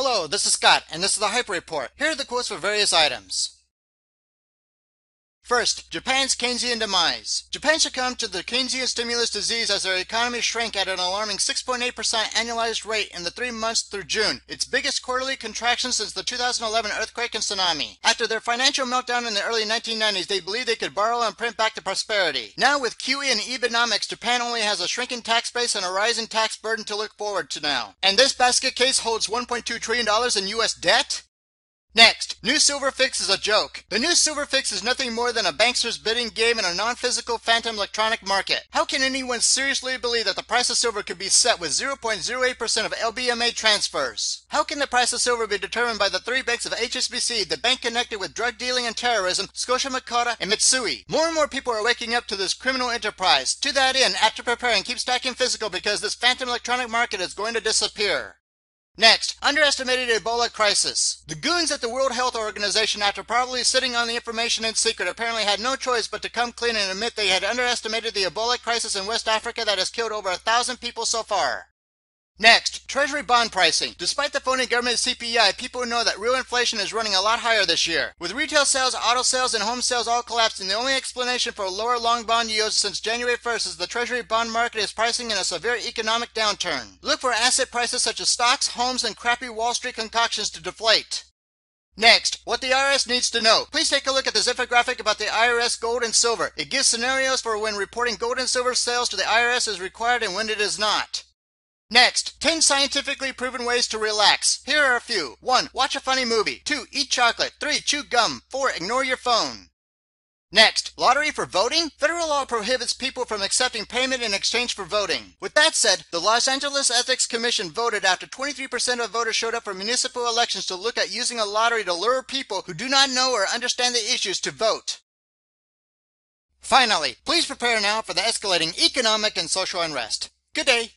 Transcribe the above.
Hello, this is Scott, and this is the Hyper Report. Here are the quotes for various items. First, Japan's Keynesian demise. Japan succumbed to the Keynesian stimulus disease as their economy shrank at an alarming 6.8% annualized rate in the 3 months through June, its biggest quarterly contraction since the 2011 earthquake and tsunami. After their financial meltdown in the early 1990s, they believed they could borrow and print back the prosperity. Now with QE and Ebenomics, Japan only has a shrinking tax base and a rising tax burden to look forward to now. And this basket case holds $1.2 trillion in U.S. debt? Next, new silver fix is a joke. The new silver fix is nothing more than a bankster's bidding game in a non-physical phantom electronic market. How can anyone seriously believe that the price of silver could be set with 0.08% of LBMA transfers? How can the price of silver be determined by the three banks of HSBC, the bank connected with drug dealing and terrorism, Scotia Makota, and Mitsui? More and more people are waking up to this criminal enterprise. To that end, after preparing, keep stacking physical because this phantom electronic market is going to disappear. Next, underestimated Ebola crisis. The goons at the World Health Organization, after probably sitting on the information in secret, apparently had no choice but to come clean and admit they had underestimated the Ebola crisis in West Africa that has killed over 1,000 people so far. Next, Treasury bond pricing. Despite the phony government CPI, people know that real inflation is running a lot higher this year. With retail sales, auto sales, and home sales all collapsing, the only explanation for lower long bond yields since January 1st is the Treasury bond market is pricing in a severe economic downturn. Look for asset prices such as stocks, homes, and crappy Wall Street concoctions to deflate. Next, what the IRS needs to know. Please take a look at this infographic about the IRS gold and silver. It gives scenarios for when reporting gold and silver sales to the IRS is required and when it is not. Next, 10 scientifically proven ways to relax. Here are a few. 1. Watch a funny movie. 2. Eat chocolate. 3. Chew gum. 4. Ignore your phone. Next, lottery for voting? Federal law prohibits people from accepting payment in exchange for voting. With that said, the Los Angeles Ethics Commission voted after 23% of voters showed up for municipal elections to look at using a lottery to lure people who do not know or understand the issues to vote. Finally, please prepare now for the escalating economic and social unrest. Good day.